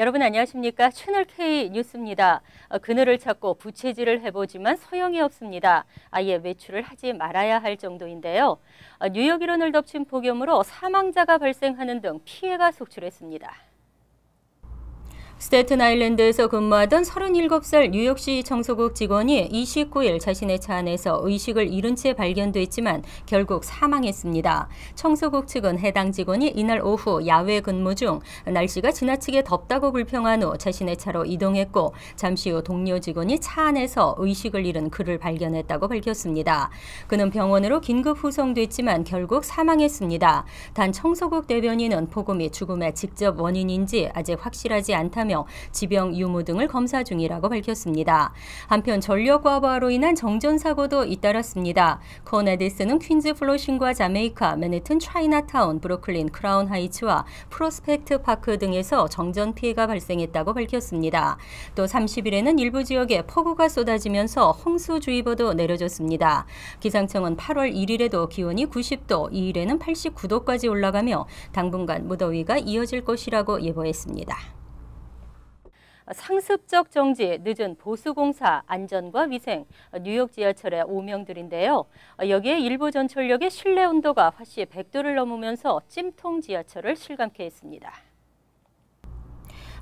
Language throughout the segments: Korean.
여러분 안녕하십니까? 채널 K 뉴스입니다. 그늘을 찾고 부채질을 해보지만 소용이 없습니다. 아예 외출을 하지 말아야 할 정도인데요. 뉴욕 일원을 덮친 폭염으로 사망자가 발생하는 등 피해가 속출했습니다. 스태튼 아일랜드에서 근무하던 37살 뉴욕시 청소국 직원이 29일 자신의 차 안에서 의식을 잃은 채 발견됐지만 결국 사망했습니다. 청소국 측은 해당 직원이 이날 오후 야외 근무 중 날씨가 지나치게 덥다고 불평한 후 자신의 차로 이동했고 잠시 후 동료 직원이 차 안에서 의식을 잃은 그를 발견했다고 밝혔습니다. 그는 병원으로 긴급 후송됐지만 결국 사망했습니다. 단 청소국 대변인은 폭염이 죽음의 직접 원인인지 아직 확실하지 않다며 지병 유무 등을 검사 중이라고 밝혔습니다. 한편 전력 과부하로 인한 정전 사고도 잇따랐습니다. 콘 에디슨은 퀸즈 플로싱과 자메이카, 맨해튼 차이나타운, 브루클린 크라운 하이츠와 프로스펙트 파크 등에서 정전 피해가 발생했다고 밝혔습니다. 또 30일에는 일부 지역에 폭우가 쏟아지면서 홍수주의보도 내려졌습니다. 기상청은 8월 1일에도 기온이 90도, 2일에는 89도까지 올라가며 당분간 무더위가 이어질 것이라고 예보했습니다. 상습적 정지, 늦은 보수공사, 안전과 위생, 뉴욕 지하철의 오명들인데요. 여기에 일부 전철역의 실내 온도가 화씨 100도를 넘으면서 찜통 지하철을 실감케 했습니다.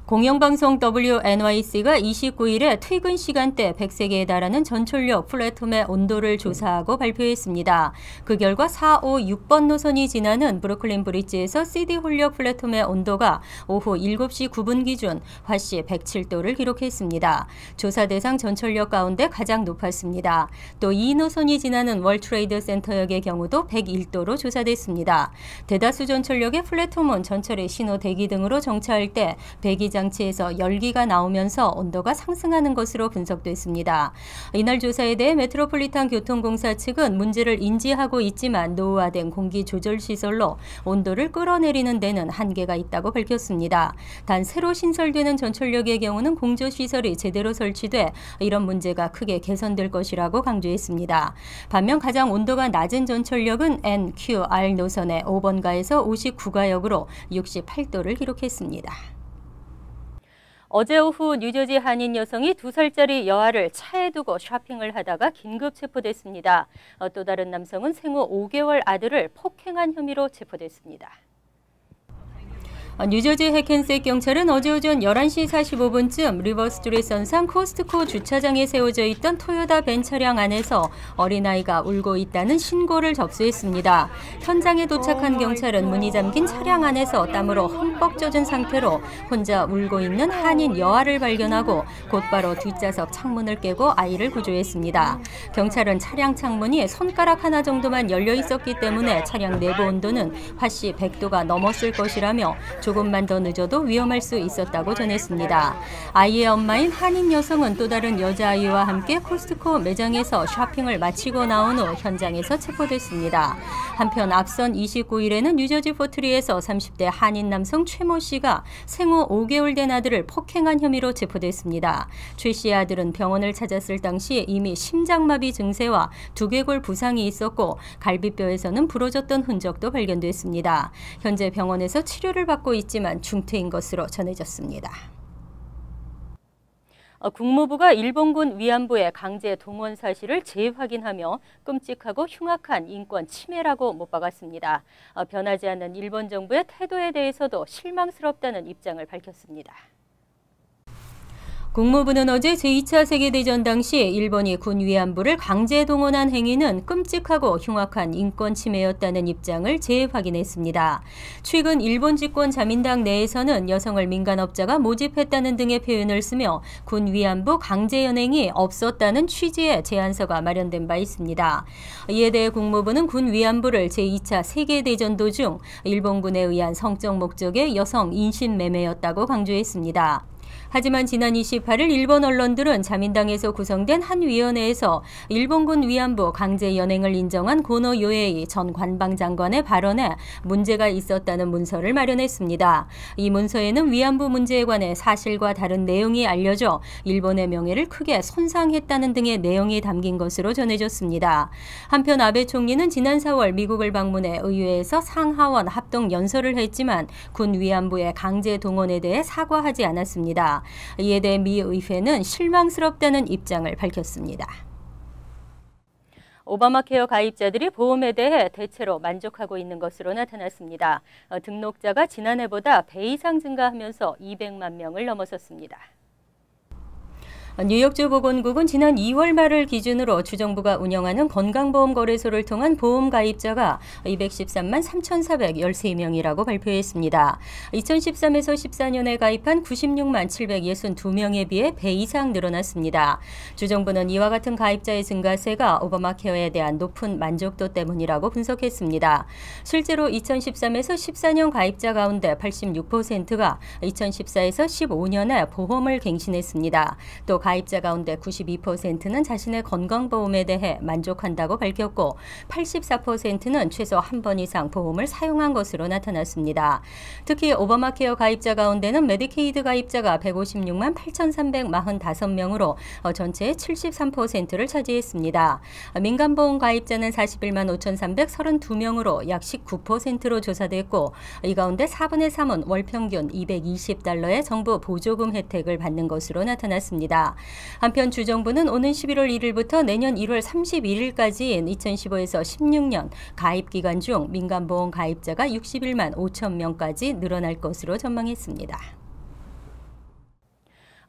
공영방송 WNYC가 29일에 퇴근 시간대 100세계에 달하는 전철역 플랫폼의 온도를 조사하고 발표했습니다. 그 결과 4, 5, 6번 노선이 지나는 브루클린 브릿지에서 시디홀역 플랫폼의 온도가 오후 7시 9분 기준 화씨 107도를 기록했습니다. 조사 대상 전철역 가운데 가장 높았습니다. 또 이 노선이 지나는 월트레이드 센터역의 경우도 101도로 조사됐습니다. 대다수 전철역의 플랫폼은 전철의 신호 대기 등으로 정차할 때 배기 장치에서 열기가 나오면서 온도가 상승하는 것으로 분석됐습니다. 이날 조사에 대해 메트로폴리탄 교통공사 측은 문제를 인지하고 있지만 노후화된 공기 조절 시설로 온도를 끌어내리는 데는 한계가 있다고 밝혔습니다. 단 새로 신설되는 전철역의 경우는 공조 시설이 제대로 설치돼 이런 문제가 크게 개선될 것이라고 강조했습니다. 반면 가장 온도가 낮은 전철역은 NQR 노선의 5번가에서 59가역으로 68도를 기록했습니다. 어제 오후 뉴저지 한인 여성이 2살짜리 여아를 차에 두고 쇼핑을 하다가 긴급 체포됐습니다. 또 다른 남성은 생후 5개월 아들을 폭행한 혐의로 체포됐습니다. 뉴저지 해켄셋 경찰은 어제 오전 11시 45분쯤 리버스트리트 선상 코스트코 주차장에 세워져 있던 토요타 벤 차량 안에서 어린아이가 울고 있다는 신고를 접수했습니다. 현장에 도착한 경찰은 문이 잠긴 차량 안에서 땀으로 흠뻑 젖은 상태로 혼자 울고 있는 한인 여아를 발견하고 곧바로 뒷좌석 창문을 깨고 아이를 구조했습니다. 경찰은 차량 창문이 손가락 하나 정도만 열려 있었기 때문에 차량 내부 온도는 화씨 100도가 넘었을 것이라며 조금만 더 늦어도 위험할 수 있었다고 전했습니다. 아이의 엄마인 한인 여성은 또 다른 여자아이와 함께 코스트코 매장에서 쇼핑을 마치고 나온 후 현장에서 체포됐습니다. 한편 앞선 29일에는 뉴저지 포트리에서 30대 한인 남성 최모 씨가 생후 5개월 된 아들을 폭행한 혐의로 체포됐습니다. 최 씨의 아들은 병원을 찾았을 당시 이미 심장마비 증세와 두개골 부상이 있었고 갈비뼈에서는 부러졌던 흔적도 발견됐습니다. 현재 병원에서 치료를 받고 있지만 중태인 것으로 전해졌습니다. 국무부가 일본군 위안부의 강제 동원 사실을 재확인하며 끔찍하고 흉악한 인권 침해라고 못 박았습니다. 변하지 않는 일본 정부의 태도에 대해서도 실망스럽다는 입장을 밝혔습니다. 국무부는 어제 제2차 세계대전 당시 일본이 군 위안부를 강제 동원한 행위는 끔찍하고 흉악한 인권 침해였다는 입장을 재확인했습니다. 최근 일본 집권 자민당 내에서는 여성을 민간업자가 모집했다는 등의 표현을 쓰며 군 위안부 강제 연행이 없었다는 취지의 제안서가 마련된 바 있습니다. 이에 대해 국무부는 군 위안부를 제2차 세계대전 도중 일본군에 의한 성적 목적의 여성 인신매매였다고 강조했습니다. 하지만 지난 28일 일본 언론들은 자민당에서 구성된 한 위원회에서 일본군 위안부 강제 연행을 인정한 고노 요에이 전 관방장관의 발언에 문제가 있었다는 문서를 마련했습니다. 이 문서에는 위안부 문제에 관해 사실과 다른 내용이 알려져 일본의 명예를 크게 손상했다는 등의 내용이 담긴 것으로 전해졌습니다. 한편 아베 총리는 지난 4월 미국을 방문해 의회에서 상하원 합동 연설을 했지만 군 위안부의 강제 동원에 대해 사과하지 않았습니다. 이에 대해 미 의회는 실망스럽다는 입장을 밝혔습니다. 오바마 케어 가입자들이 보험에 대해 대체로 만족하고 있는 것으로 나타났습니다. 등록자가 지난해보다 배 이상 증가하면서 200만 명을 넘어섰습니다. 뉴욕주 보건국은 지난 2월 말을 기준으로 주정부가 운영하는 건강보험 거래소를 통한 보험 가입자가 213만 3,413명이라고 발표했습니다. 2013에서 14년에 가입한 96만 762명에 비해 배 이상 늘어났습니다. 주정부는 이와 같은 가입자의 증가세가 오바마 케어에 대한 높은 만족도 때문이라고 분석했습니다. 실제로 2013에서 14년 가입자 가운데 86%가 2014에서 15년에 보험을 갱신했습니다. 또 가입자 가운데 92%는 자신의 건강보험에 대해 만족한다고 밝혔고 84%는 최소 한 번 이상 보험을 사용한 것으로 나타났습니다. 특히 오바마 케어 가입자 가운데는 메디케이드 가입자가 156만 8,345명으로 전체의 73%를 차지했습니다. 민간보험 가입자는 41만 5,332명으로 약 19%로 조사됐고 이 가운데 4분의 3은 월 평균 $220의 정부 보조금 혜택을 받는 것으로 나타났습니다. 한편 주정부는 오는 11월 1일부터 내년 1월 31일까지인 2015에서 16년 가입 기간 중 민간보험 가입자가 61만 5천 명까지 늘어날 것으로 전망했습니다.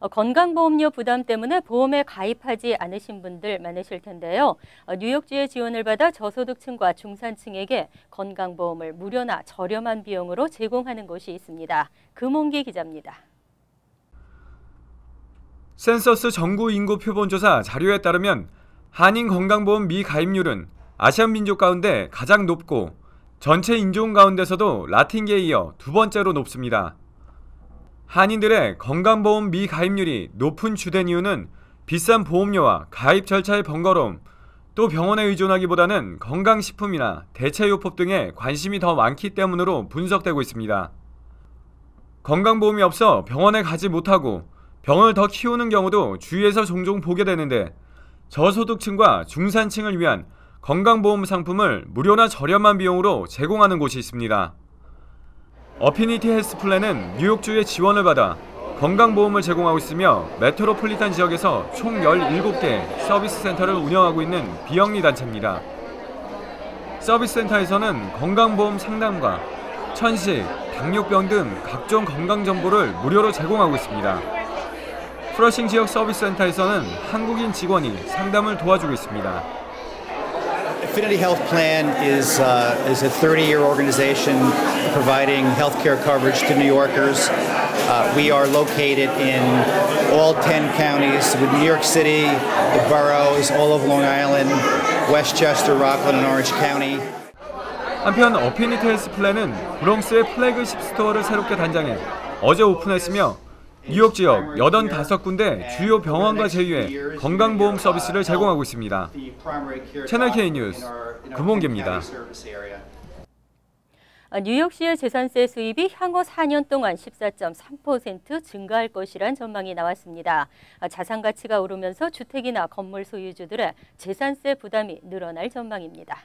건강보험료 부담 때문에 보험에 가입하지 않으신 분들 많으실 텐데요. 뉴욕주의 지원을 받아 저소득층과 중산층에게 건강보험을 무료나 저렴한 비용으로 제공하는 곳이 있습니다. 금홍기 기자입니다. 센서스 전국 인구 표본조사 자료에 따르면 한인 건강보험 미가입률은 아시안 민족 가운데 가장 높고 전체 인종 가운데서도 라틴계에 이어 두 번째로 높습니다. 한인들의 건강보험 미가입률이 높은 주된 이유는 비싼 보험료와 가입 절차의 번거로움, 또 병원에 의존하기보다는 건강식품이나 대체요법 등에 관심이 더 많기 때문으로 분석되고 있습니다. 건강보험이 없어 병원에 가지 못하고 병을 더 키우는 경우도 주위에서 종종 보게 되는데 저소득층과 중산층을 위한 건강보험 상품을 무료나 저렴한 비용으로 제공하는 곳이 있습니다. 어피니티 헬스 플랜은 뉴욕주의 지원을 받아 건강보험을 제공하고 있으며 메트로폴리탄 지역에서 총 17개 서비스 센터를 운영하고 있는 비영리 단체입니다. 서비스 센터에서는 건강보험 상담과 천식, 당뇨병 등 각종 건강 정보를 무료로 제공하고 있습니다. 프러싱 지역 서비스 센터에서는 한국인 직원이 상담을 도와주고 있습니다. Affinity Health Plan is a 30-year organization providing healthcare coverage to New Yorkers. We are located in all 10 counties with New York City, the boroughs, all of Long Island, Westchester, Rockland, and Orange County. 한편 어피니티 헬스 플랜은 브롱스의 플래그십 스토어를 새롭게 단장해 어제 오픈했으며 뉴욕 지역 85군데 주요 병원과 제휴해 건강보험 서비스를 제공하고 있습니다. 채널K 뉴스 금홍기입니다. 뉴욕시의 재산세 수입이 향후 4년 동안 14.3% 증가할 것이란 전망이 나왔습니다. 자산 가치가 오르면서 주택이나 건물 소유주들의 재산세 부담이 늘어날 전망입니다.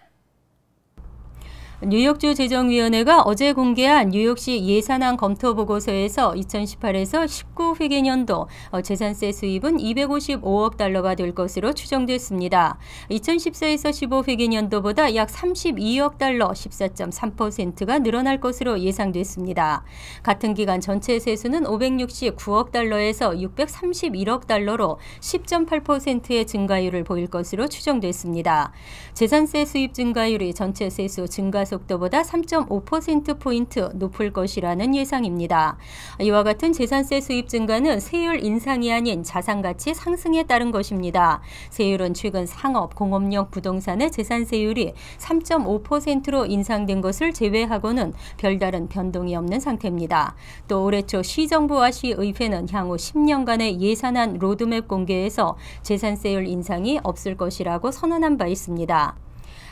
뉴욕주 재정위원회가 어제 공개한 뉴욕시 예산안 검토 보고서에서 2018에서 19 회계년도 재산세 수입은 255억 달러가 될 것으로 추정됐습니다. 2014에서 15 회계년도보다 약 32억 달러 14.3%가 늘어날 것으로 예상됐습니다. 같은 기간 전체 세수는 569억 달러에서 631억 달러로 10.8%의 증가율을 보일 것으로 추정됐습니다. 재산세 수입 증가율이 전체 세수 증가 속도보다 3.5%포인트 높을 것이라는 예상입니다. 이와 같은 재산세 수입 증가는 세율 인상이 아닌 자산가치 상승에 따른 것입니다. 세율은 최근 상업, 공업용 부동산의 재산세율이 3.5%로 인상된 것을 제외하고는 별다른 변동이 없는 상태입니다. 또 올해 초 시정부와 시의회는 향후 10년간의 예산안 로드맵 공개에서 재산세율 인상이 없을 것이라고 선언한 바 있습니다.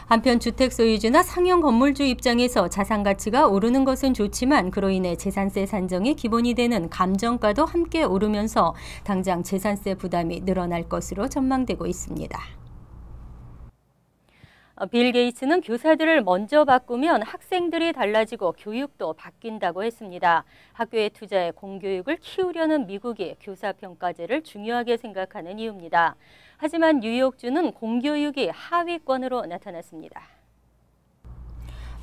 한편 주택 소유주나 상용 건물주 입장에서 자산 가치가 오르는 것은 좋지만 그로 인해 재산세 산정의 기본이 되는 감정가도 함께 오르면서 당장 재산세 부담이 늘어날 것으로 전망되고 있습니다. 빌 게이츠는 교사들을 먼저 바꾸면 학생들이 달라지고 교육도 바뀐다고 했습니다. 학교에 투자해 공교육을 키우려는 미국이 교사평가제를 중요하게 생각하는 이유입니다. 하지만 뉴욕주는 공교육이 하위권으로 나타났습니다.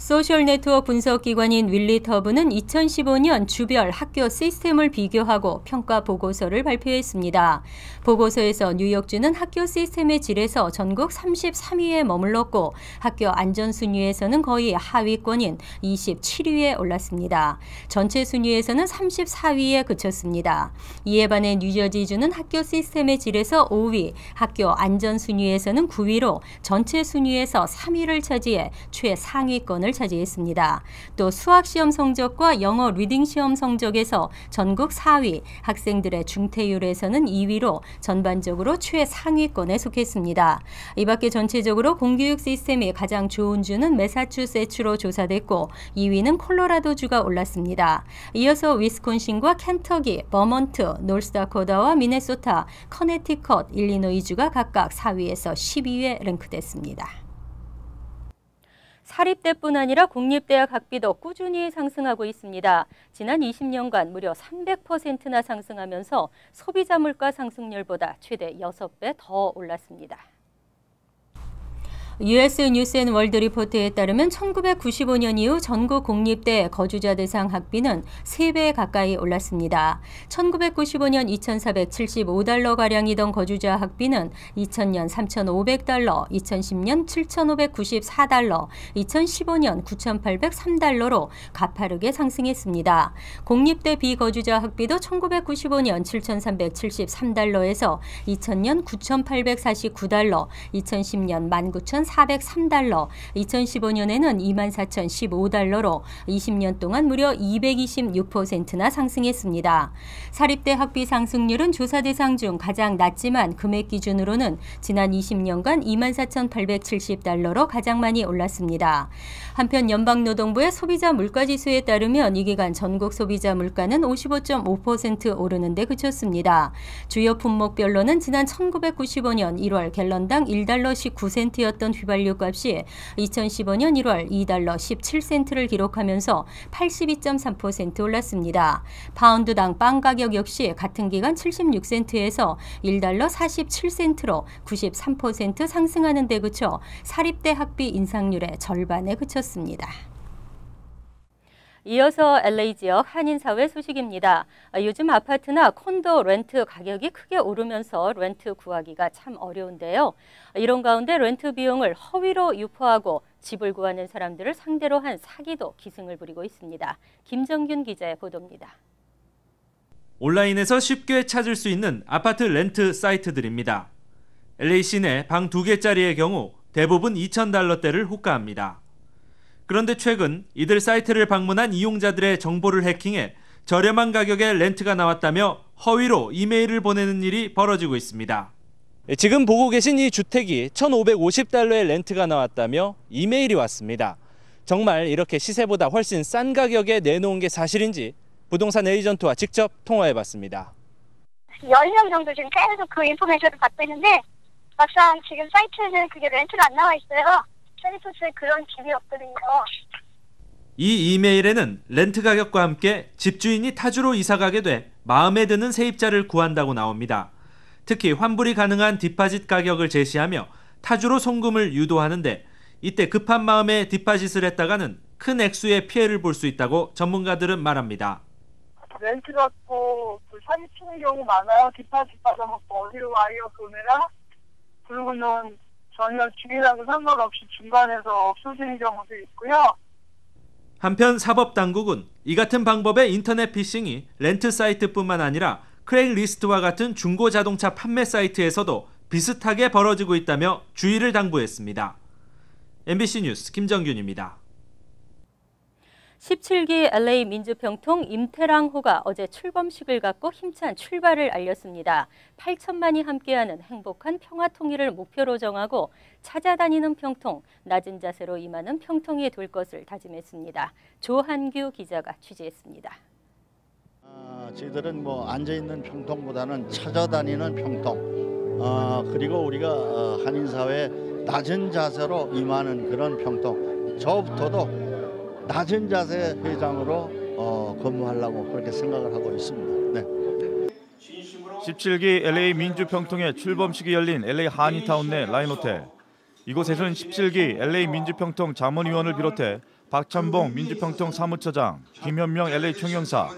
소셜네트워크 분석기관인 윌리터브는 2015년 주별 학교 시스템을 비교하고 평가 보고서를 발표했습니다. 보고서에서 뉴욕주는 학교 시스템의 질에서 전국 33위에 머물렀고 학교 안전 순위에서는 거의 하위권인 27위에 올랐습니다. 전체 순위에서는 34위에 그쳤습니다. 이에 반해 뉴저지주는 학교 시스템의 질에서 5위, 학교 안전 순위에서는 9위로 전체 순위에서 3위를 차지해 최상위권을 차지했습니다. 또 수학시험 성적과 영어 리딩 시험 성적에서 전국 4위, 학생들의 중퇴율에서는 2위로 전반적으로 최상위권에 속했습니다. 이 밖에 전체적으로 공교육 시스템이 가장 좋은 주는 매사추세츠로 조사됐고 2위는 콜로라도주가 올랐습니다. 이어서 위스콘신과 켄터키, 버먼트, 노스다코다와 미네소타, 커네티컷, 일리노이주가 각각 4위에서 12위에 랭크됐습니다. 사립대뿐 아니라 공립대학 학비도 꾸준히 상승하고 있습니다. 지난 20년간 무려 300%나 상승하면서 소비자 물가 상승률보다 최대 6배 더 올랐습니다. US 뉴스앤월드 리포트에 따르면 1995년 이후 전국 공립대 거주자 대상 학비는 3배 가까이 올랐습니다. 1995년 2,475달러가량이던 거주자 학비는 2000년 3,500달러, 2010년 7,594달러, 2015년 9,803달러로 가파르게 상승했습니다. 공립대 비거주자 학비도 1995년 7,373달러에서 2000년 9,849달러, 2010년 19,403달러, 2015년에는 24,015달러로 20년 동안 무려 226%나 상승했습니다. 사립대 학비 상승률은 조사 대상 중 가장 낮지만 금액 기준으로는 지난 20년간 24,870달러로 가장 많이 올랐습니다. 한편 연방노동부의 소비자 물가지수에 따르면 이 기간 전국 소비자 물가는 55.5% 오르는 데 그쳤습니다. 주요 품목별로는 지난 1995년 1월 갤런당 1달러 19센트였던 휘발유 값이 2015년 1월 2달러 17센트를 기록하면서 82.3% 올랐습니다. 파운드당 빵 가격 역시 같은 기간 76센트에서 1달러 47센트로 93% 상승하는 데 그쳐 사립대 학비 인상률의 절반에 그쳤습니다. 이어서 LA 지역 한인사회 소식입니다. 요즘 아파트나 콘도 렌트 가격이 크게 오르면서 렌트 구하기가 참 어려운데요. 이런 가운데 렌트 비용을 허위로 유포하고 집을 구하는 사람들을 상대로 한 사기도 기승을 부리고 있습니다. 김정균 기자의 보도입니다. 온라인에서 쉽게 찾을 수 있는 아파트 렌트 사이트들입니다. LA 시내 방 2개짜리의 경우 대부분 $2,000대를 호가합니다. 그런데 최근 이들 사이트를 방문한 이용자들의 정보를 해킹해 저렴한 가격에 렌트가 나왔다며 허위로 이메일을 보내는 일이 벌어지고 있습니다. 지금 보고 계신 이 주택이 $1,550의 렌트가 나왔다며 이메일이 왔습니다. 정말 이렇게 시세보다 훨씬 싼 가격에 내놓은 게 사실인지 부동산 에이전트와 직접 통화해봤습니다. 10명 정도 지금 계속 그 인포메이션을 받고 있는데 막상 지금 사이트는 그게 렌트가 안 나와 있어요. 셀리포스에 그런 기능이 없거든요. 이 이메일에는 렌트 가격과 함께 집주인이 타주로 이사가게 돼 마음에 드는 세입자를 구한다고 나옵니다. 특히 환불이 가능한 디파짓 가격을 제시하며 타주로 송금을 유도하는데 이때 급한 마음에 디파짓을 했다가는 큰 액수의 피해를 볼 수 있다고 전문가들은 말합니다. 렌트 받고 사기치는 경우 많아요. 디파짓 받아먹고 어디로 와요 보내라. 그러고는 전혀 주인하고 상관없이 중간에서 없어지는 경우도 있고요. 한편 사법당국은 이 같은 방법의 인터넷 피싱이 렌트 사이트뿐만 아니라 크레이글리스트와 같은 중고 자동차 판매 사이트에서도 비슷하게 벌어지고 있다며 주의를 당부했습니다. MBC 뉴스 김정균입니다. 17기 LA 민주평통 임태랑호가 어제 출범식을 갖고 힘찬 출발을 알렸습니다. 8천만이 함께하는 행복한 평화 통일을 목표로 정하고 찾아다니는 평통, 낮은 자세로 임하는 평통이 될 것을 다짐했습니다. 조한규 기자가 취재했습니다. 저희들은 앉아있는 평통보다는 찾아다니는 평통, 그리고 우리가 한인사회에 낮은 자세로 임하는 그런 평통, 저부터도 낮은 자세 회장으로 근무하려고 그렇게 생각을 하고 있습니다. 네. 17기 LA 민주평통의 출범식이 열린 LA 한인타운 내 라인호텔. 이곳에서는 17기 LA 민주평통 자문위원을 비롯해 박찬봉 민주평통 사무처장, 김현명 LA 총영사,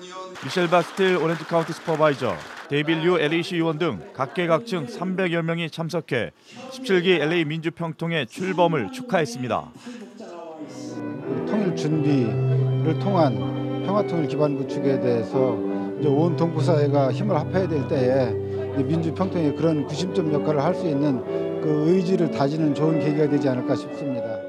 미셸 바스틸 오렌지 카운티 슈퍼바이저, 데이빌 류 LAC 의원 등 각계각층 300여 명이 참석해 17기 LA 민주평통의 출범을 축하했습니다. 통일 준비를 통한 평화통일 기반 구축에 대해서 이제 온 동포사회가 힘을 합해야 될 때에 민주평통이 그런 구심점 역할을 할 수 있는 그 의지를 다지는 좋은 계기가 되지 않을까 싶습니다.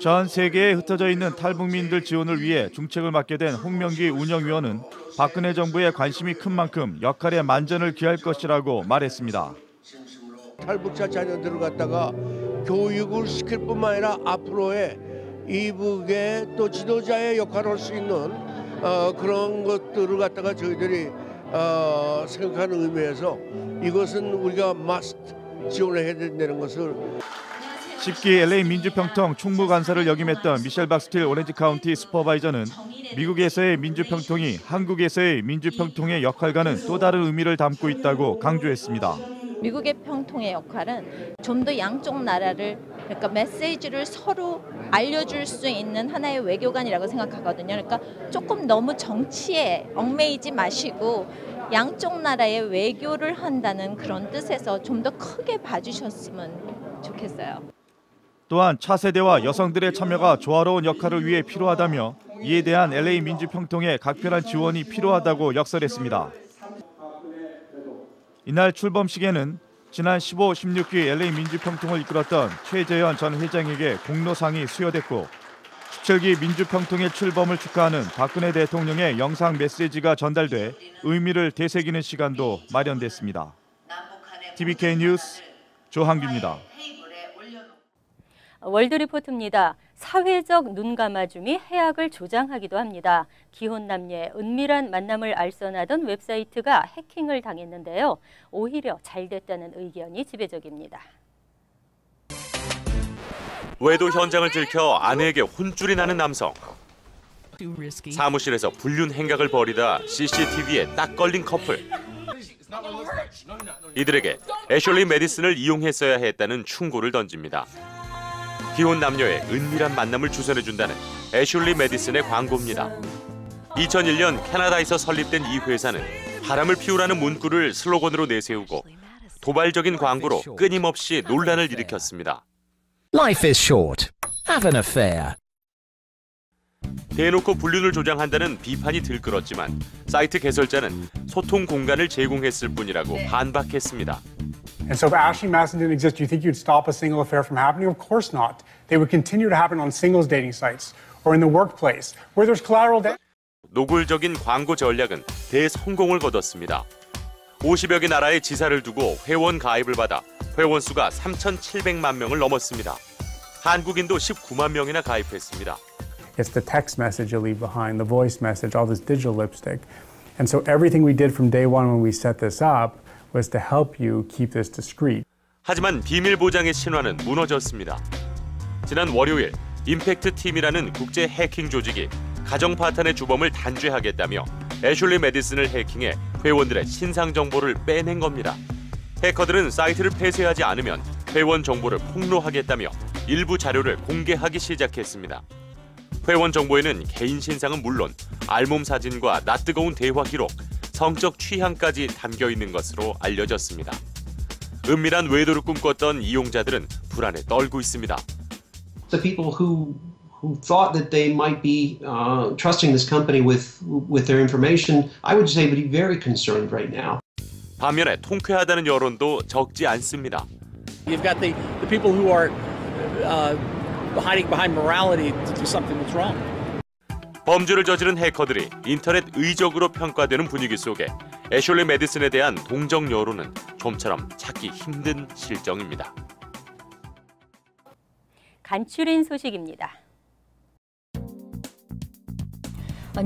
전 세계에 흩어져 있는 탈북민들 지원을 위해 중책을 맡게 된 홍명기 운영위원은 박근혜 정부에 관심이 큰 만큼 역할에 만전을 기할 것이라고 말했습니다. 탈북자 자녀들을 갖다가 교육을 시킬 뿐만 아니라 앞으로의 이북의 또 지도자의 역할을 할 수 있는 그런 것들을 갖다가 저희들이 생각하는 의미에서 이것은 우리가 must 지원을 해야 된다는 것을 10기 LA 민주평통 충무간사를 역임했던 미셸 박스틸 오렌지 카운티 슈퍼바이저는 미국에서의 민주평통이 한국에서의 민주평통의 역할과는 또 다른 의미를 담고 있다고 강조했습니다. 미국의 평통의 역할은 좀 더 양쪽 나라를 그러니까 메시지를 서로 알려줄 수 있는 하나의 외교관이라고 생각하거든요. 그러니까 조금 너무 정치에 얽매이지 마시고 양쪽 나라의 외교를 한다는 그런 뜻에서 좀 더 크게 봐주셨으면 좋겠어요. 또한 차세대와 여성들의 참여가 조화로운 역할을 위해 필요하다며 이에 대한 LA 민주평통의 각별한 지원이 필요하다고 역설했습니다. 이날 출범식에는 지난 15, 16기 LA 민주평통을 이끌었던 최재현 전 회장에게 공로상이 수여됐고 17기 민주평통의 출범을 축하하는 박근혜 대통령의 영상 메시지가 전달돼 의미를 되새기는 시간도 마련됐습니다. TVK 뉴스 조한규입니다. 월드리포트입니다. 사회적 눈감아줌이 해악을 조장하기도 합니다. 기혼남녀의 은밀한 만남을 알선하던 웹사이트가 해킹을 당했는데요. 오히려 잘 됐다는 의견이 지배적입니다. 외도 현장을 들켜 아내에게 혼쭐이 나는 남성. 사무실에서 불륜 행각을 벌이다 CCTV에 딱 걸린 커플. 이들에게 애슐리 메디슨을 이용했어야 했다는 충고를 던집니다. 기혼 남녀의 은밀한 만남을 주선해준다는 애슐리 메디슨의 광고입니다. 2001년 캐나다에서 설립된 이 회사는 바람을 피우라는 문구를 슬로건으로 내세우고 도발적인 광고로 끊임없이 논란을 일으켰습니다. Life is short. Have an affair. 대놓고 불륜을 조장한다는 비판이 들끓었지만 사이트 개설자는 소통 공간을 제공했을 뿐이라고 반박했습니다. And so if Ashley Madison didn't exist, do you think you'd stop a single affair from happening? Of course not. They would continue to happen on singles dating sites or in the workplace where there's collateral damage. 노골적인 광고 전략은 대성공을 거뒀습니다. 50여 개 나라의 지사를 두고 회원 가입을 받아 회원 수가 3,700만 명을 넘었습니다. 한국인도 19만 명이나 가입했습니다. It's the text message you leave behind, the voice message, all this digital lipstick. And so everything we did from day one when we set this up was to help you keep this discreet. 하지만 비밀 보장의 신화는 무너졌습니다. 지난 월요일 임팩트 팀이라는 국제 해킹 조직이 가정 파탄의 주범을 단죄하겠다며 애슐리 메디슨을 해킹해 회원들의 신상 정보를 빼낸 겁니다. 해커들은 사이트를 폐쇄하지 않으면 회원 정보를 폭로하겠다며 일부 자료를 공개하기 시작했습니다. 회원 정보에는 개인 신상은 물론 알몸 사진과 낯뜨거운 대화 기록, 성적 취향까지 담겨 있는 것으로 알려졌습니다. 은밀한 외도를 꿈꿨던 이용자들은 불안에 떨고 있습니다. The people who thought that they might be trusting this company with their information, I would say would be very concerned right now. 반면에 통쾌하다는 여론도 적지 않습니다. You've got the people who are hiding behind morality to do something that's wrong. 범죄를 저지른 해커들이 인터넷 의적으로 평가되는 분위기 속에 애슐리 메디슨에 대한 동정 여론은 좀처럼 찾기 힘든 실정입니다. 간추린 소식입니다.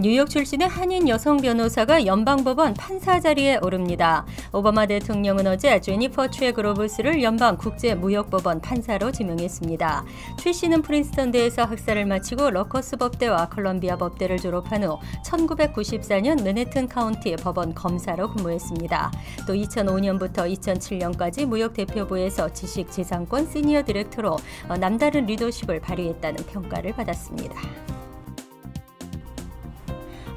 뉴욕 출신의 한인 여성 변호사가 연방법원 판사 자리에 오릅니다. 오바마 대통령은 어제 제니퍼 최 그로브스를 연방국제무역법원 판사로 지명했습니다. 최 씨는 프린스턴대에서 학사를 마치고 러커스 법대와 컬럼비아 법대를 졸업한 후 1994년 맨해튼 카운티 법원 검사로 근무했습니다. 또 2005년부터 2007년까지 무역대표부에서 지식재산권 시니어 디렉터로 남다른 리더십을 발휘했다는 평가를 받았습니다.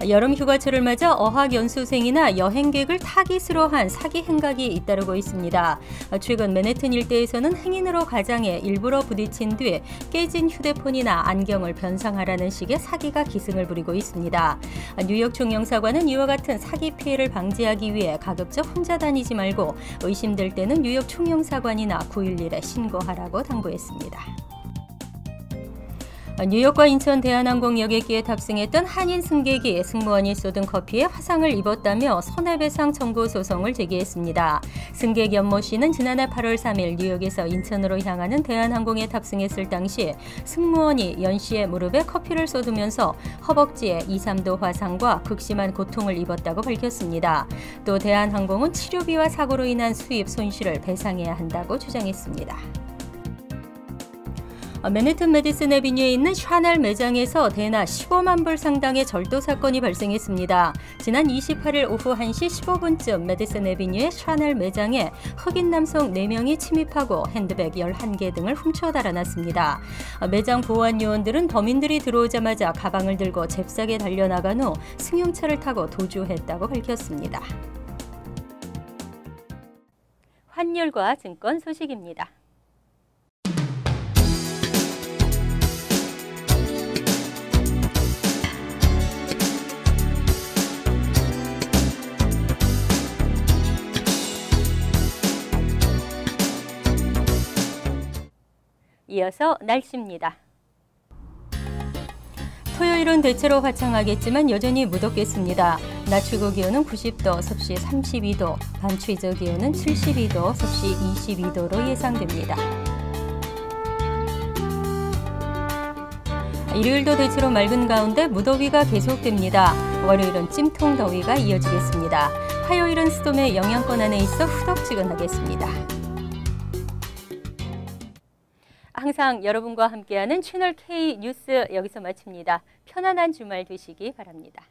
여름 휴가철을 맞아 어학연수생이나 여행객을 타깃으로 한 사기 행각이 잇따르고 있습니다. 최근 맨해튼 일대에서는 행인으로 가장에 일부러 부딪힌 뒤 깨진 휴대폰이나 안경을 변상하라는 식의 사기가 기승을 부리고 있습니다. 뉴욕 총영사관은 이와 같은 사기 피해를 방지하기 위해 가급적 혼자 다니지 말고 의심될 때는 뉴욕 총영사관이나 911에 신고하라고 당부했습니다. 뉴욕과 인천 대한항공 여객기에 탑승했던 한인 승객이 승무원이 쏟은 커피에 화상을 입었다며 손해배상 청구 소송을 제기했습니다. 승객 연모 씨는 지난해 8월 3일 뉴욕에서 인천으로 향하는 대한항공에 탑승했을 당시 승무원이 연 씨의 무릎에 커피를 쏟으면서 허벅지에 2, 3도 화상과 극심한 고통을 입었다고 밝혔습니다. 또 대한항공은 치료비와 사고로 인한 수입 손실을 배상해야 한다고 주장했습니다. 맨해튼 메디슨 애비뉴에 있는 샤넬 매장에서 대낮 15만 불 상당의 절도 사건이 발생했습니다. 지난 28일 오후 1시 15분쯤 메디슨 애비뉴의 샤넬 매장에 흑인 남성 4명이 침입하고 핸드백 11개 등을 훔쳐 달아났습니다. 매장 보안 요원들은 범인들이 들어오자마자 가방을 들고 잽싸게 달려나간 후 승용차를 타고 도주했다고 밝혔습니다. 환율과 증권 소식입니다. 이어서 날씨입니다. 토요일은 대체로 화창하겠지만 여전히 무덥겠습니다. 낮 최고 기온은 90도, 섭씨 32도, 밤 최저 기온은 72도, 섭씨 22도로 예상됩니다. 일요일도 대체로 맑은 가운데 무더위가 계속됩니다. 월요일은 찜통 더위가 이어지겠습니다. 화요일은 스톰의 영향권 안에 있어 후덥지근하겠습니다. 항상 여러분과 함께하는 채널 K 뉴스 여기서 마칩니다. 편안한 주말 되시기 바랍니다.